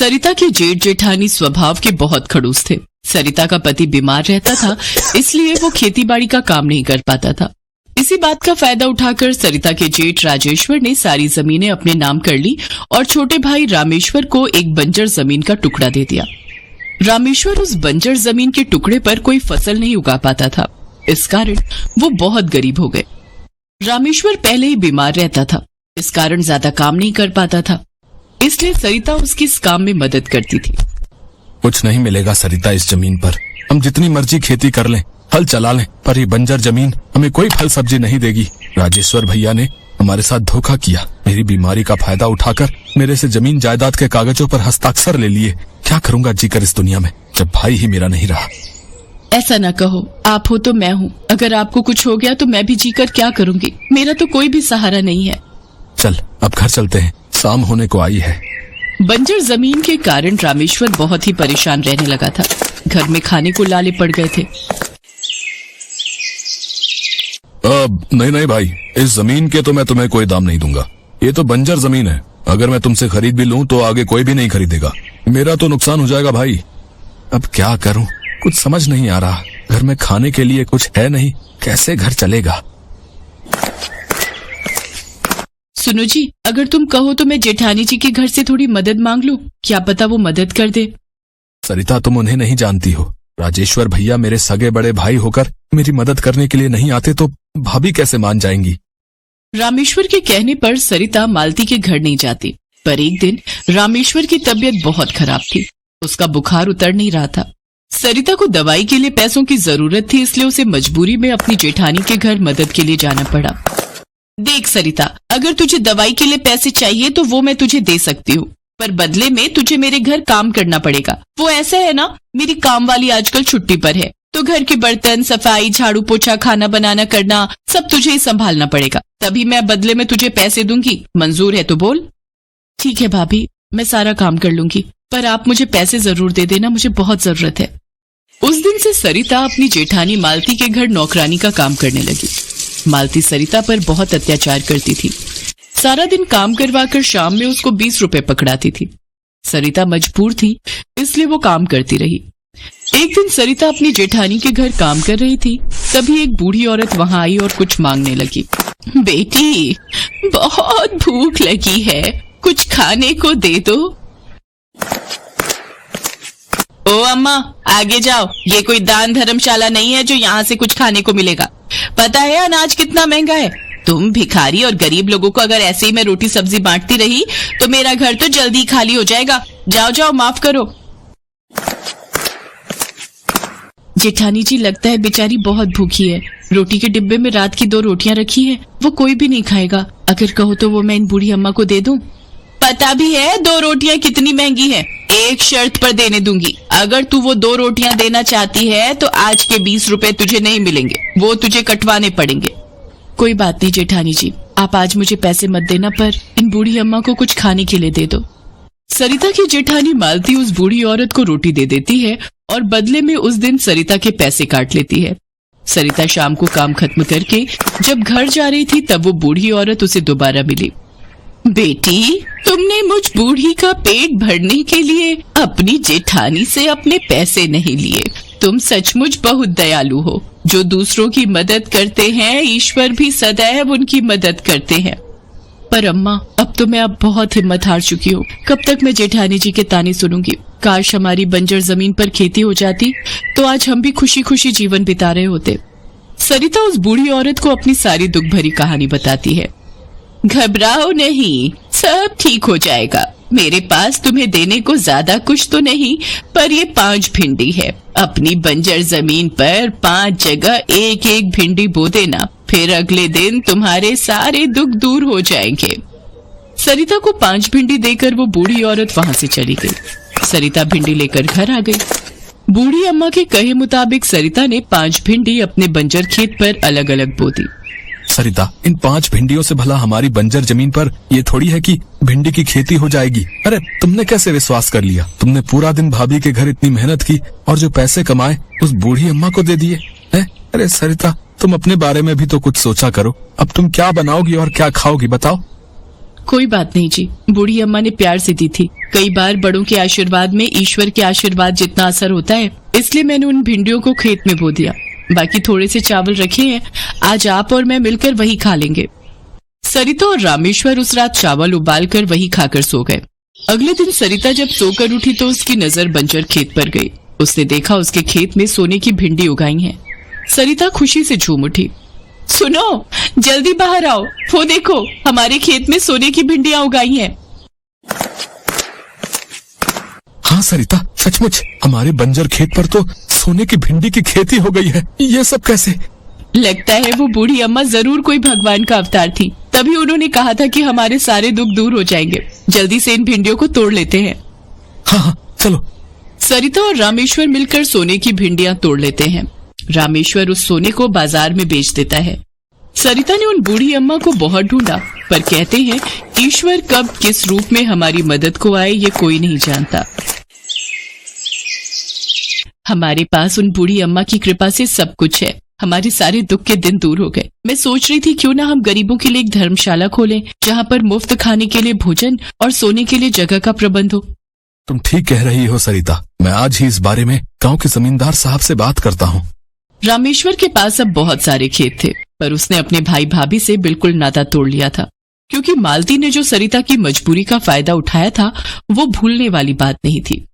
सरिता के जेठ जेठानी स्वभाव के बहुत खड़ूस थे। सरिता का पति बीमार रहता था, इसलिए वो खेतीबाड़ी का काम नहीं कर पाता था। इसी बात का फायदा उठाकर सरिता के जेठ राजेश्वर ने सारी जमीनें अपने नाम कर ली और छोटे भाई रामेश्वर को एक बंजर जमीन का टुकड़ा दे दिया। रामेश्वर उस बंजर जमीन के टुकड़े पर कोई फसल नहीं उगा पाता था, इस कारण वो बहुत गरीब हो गए। रामेश्वर पहले ही बीमार रहता था, इस कारण ज्यादा काम नहीं कर पाता था, इसलिए सरिता उसकी इस काम में मदद करती थी। कुछ नहीं मिलेगा सरिता इस जमीन पर, हम जितनी मर्जी खेती कर लें, हल चला लें, पर ये बंजर जमीन हमें कोई फल सब्जी नहीं देगी। राजेश्वर भैया ने हमारे साथ धोखा किया, मेरी बीमारी का फायदा उठाकर मेरे से जमीन जायदाद के कागजों पर हस्ताक्षर ले लिए। क्या करूंगा जीकर इस दुनिया में जब भाई ही मेरा नहीं रहा। ऐसा ना कहो, आप हो तो मैं हूँ, अगर आपको कुछ हो गया तो मैं भी जीकर क्या करूंगी, मेरा तो कोई भी सहारा नहीं है। चल अब घर चलते हैं, शाम होने को आई है। बंजर जमीन के कारण रामेश्वर बहुत ही परेशान रहने लगा था। घर में खाने को लाले पड़ गए थे। नहीं भाई, इस जमीन के तो मैं तुम्हें कोई दाम नहीं दूंगा, ये तो बंजर जमीन है। अगर मैं तुमसे खरीद भी लूं तो आगे कोई भी नहीं खरीदेगा, मेरा तो नुकसान हो जाएगा भाई। अब क्या करूं, कुछ समझ नहीं आ रहा। घर में खाने के लिए कुछ है नहीं, कैसे घर चलेगा। सुनो जी, अगर तुम कहो तो मैं जेठानी जी के घर से थोड़ी मदद मांग लूं, क्या पता वो मदद कर दे। सरिता, तुम उन्हें नहीं जानती हो। राजेश्वर भैया मेरे सगे बड़े भाई होकर मेरी मदद करने के लिए नहीं आते तो भाभी कैसे मान जाएंगी। रामेश्वर के कहने पर सरिता मालती के घर नहीं जाती, पर एक दिन रामेश्वर की तबीयत बहुत खराब थी, उसका बुखार उतर नहीं रहा था। सरिता को दवाई के लिए पैसों की जरूरत थी, इसलिए उसे मजबूरी में अपनी जेठानी के घर मदद के लिए जाना पड़ा। देख सरिता, अगर तुझे दवाई के लिए पैसे चाहिए तो वो मैं तुझे दे सकती हूँ, पर बदले में तुझे मेरे घर काम करना पड़ेगा। वो ऐसा है ना, मेरी काम वाली आजकल छुट्टी पर है, तो घर के बर्तन, सफाई, झाड़ू पोछा, खाना बनाना करना सब तुझे ही संभालना पड़ेगा, तभी मैं बदले में तुझे पैसे दूंगी। मंजूर है तो बोल। ठीक है भाभी, मैं सारा काम कर लूंगी, पर आप मुझे पैसे जरूर दे देना, मुझे बहुत जरूरत है। उस दिन से सरिता अपनी जेठानी मालती के घर नौकरानी का काम करने लगी। मालती सरिता पर बहुत अत्याचार करती थी, सारा दिन काम करवाकर शाम में उसको 20 रुपए पकड़ाती थी। सरिता मजबूर थी, इसलिए वो काम करती रही। एक दिन सरिता अपनी जेठानी के घर काम कर रही थी, तभी एक बूढ़ी औरत वहां आई और कुछ मांगने लगी। बेटी, बहुत भूख लगी है, कुछ खाने को दे दो। ओ अम्मा, आगे जाओ, ये कोई दान धर्मशाला नहीं है जो यहाँ से कुछ खाने को मिलेगा। पता है अनाज कितना महंगा है। तुम भिखारी और गरीब लोगों को अगर ऐसे ही मैं रोटी सब्जी बांटती रही तो मेरा घर तो जल्दी खाली हो जाएगा। जाओ जाओ, माफ करो। जेठानी जी, लगता है बेचारी बहुत भूखी है, रोटी के डिब्बे में रात की 2 रोटियां रखी है, वो कोई भी नहीं खाएगा। अगर कहो तो वो मैं इन बूढ़ी अम्मा को दे दूं। पता भी है 2 रोटियां कितनी महंगी है, एक शर्त पर देने दूंगी। अगर तू वो 2 रोटियां देना चाहती है तो आज के 20 रुपए तुझे नहीं मिलेंगे, वो तुझे कटवाने पड़ेंगे। कोई बात नहीं जेठानी जी, आप आज मुझे पैसे मत देना, पर इन बूढ़ी अम्मा को कुछ खाने के लिए दे दो। सरिता की जेठानी मालती उस बूढ़ी औरत को रोटी दे देती है और बदले में उस दिन सरिता के पैसे काट लेती है। सरिता शाम को काम खत्म करके जब घर जा रही थी तब वो बूढ़ी औरत उसे दोबारा मिली। बेटी, तुमने मुझ बूढ़ी का पेट भरने के लिए अपनी जेठानी से अपने पैसे नहीं लिए। तुम सचमुच बहुत दयालु हो। जो दूसरों की मदद करते हैं, ईश्वर भी सदैव उनकी मदद करते हैं। पर अम्मा, अब तो मैं बहुत हिम्मत हार चुकी हूँ। कब तक मैं जेठानी जी के ताने सुनूंगी। काश हमारी बंजर जमीन पर खेती हो जाती तो आज हम भी खुशी खुशी जीवन बिता रहे होते। सरिता उस बूढ़ी औरत को अपनी सारी दुख भरी कहानी बताती है। घबराओ नहीं, सब ठीक हो जाएगा। मेरे पास तुम्हें देने को ज्यादा कुछ तो नहीं, पर ये 5 भिंडी है। अपनी बंजर जमीन पर 5 जगह एक एक भिंडी बो देना, फिर अगले दिन तुम्हारे सारे दुख दूर हो जाएंगे। सरिता को 5 भिंडी देकर वो बूढ़ी औरत वहां से चली गई। सरिता भिंडी लेकर घर आ गई। बूढ़ी अम्मा के कहे मुताबिक सरिता ने 5 भिंडी अपने बंजर खेत पर अलग अलग बो दी। सरिता, इन 5 भिंडियों से भला हमारी बंजर जमीन पर ये थोड़ी है कि भिंडी की खेती हो जाएगी। अरे तुमने कैसे विश्वास कर लिया? तुमने पूरा दिन भाभी के घर इतनी मेहनत की और जो पैसे कमाए उस बूढ़ी अम्मा को दे दिए हैं? अरे सरिता, तुम अपने बारे में भी तो कुछ सोचा करो। अब तुम क्या बनाओगी और क्या खाओगी, बताओ। कोई बात नहीं जी, बूढ़ी अम्मा ने प्यार से दी थी। कई बार बड़ों के आशीर्वाद में ईश्वर के आशीर्वाद जितना असर होता है, इसलिए मैंने उन भिंडियों को खेत में बो दिया। बाकी थोड़े से चावल रखे हैं, आज आप और मैं मिलकर वही खा लेंगे। सरिता और रामेश्वर उस रात चावल उबाल कर वही खाकर सो गए। अगले दिन सरिता जब सोकर उठी तो उसकी नजर बंजर खेत पर गई। उसने देखा उसके खेत में सोने की भिंडी उगाई है। सरिता खुशी से झूम उठी। सुनो, जल्दी बाहर आओ, वो देखो हमारे खेत में सोने की भिंडियां उगाई हैं। हाँ सरिता, सचमुच हमारे बंजर खेत पर तो सोने की भिंडी की खेती हो गई है। ये सब कैसे? लगता है वो बूढ़ी अम्मा जरूर कोई भगवान का अवतार थी, तभी उन्होंने कहा था कि हमारे सारे दुख दूर हो जाएंगे। जल्दी से इन भिंडियों को तोड़ लेते हैं। हाँ, चलो। सरिता और रामेश्वर मिलकर सोने की भिंडियां तोड़ लेते हैं। रामेश्वर उस सोने को बाजार में बेच देता है। सरिता ने उन बूढ़ी अम्मा को बहुत ढूंढा, पर कहते हैं ईश्वर कब किस रूप में हमारी मदद को आए ये कोई नहीं जानता। हमारे पास उन बूढ़ी अम्मा की कृपा से सब कुछ है। हमारे सारे दुख के दिन दूर हो गए। मैं सोच रही थी क्यों ना हम गरीबों के लिए एक धर्मशाला खोलें, जहाँ पर मुफ्त खाने के लिए भोजन और सोने के लिए जगह का प्रबंध हो। तुम ठीक कह रही हो सरिता, मैं आज ही इस बारे में गांव के जमींदार साहब से बात करता हूँ। रामेश्वर के पास अब बहुत सारे खेत थे, पर उसने अपने भाई भाभी से बिल्कुल नाता तोड़ लिया था, क्योंकि मालती ने जो सरिता की मजबूरी का फायदा उठाया था वो भूलने वाली बात नहीं थी।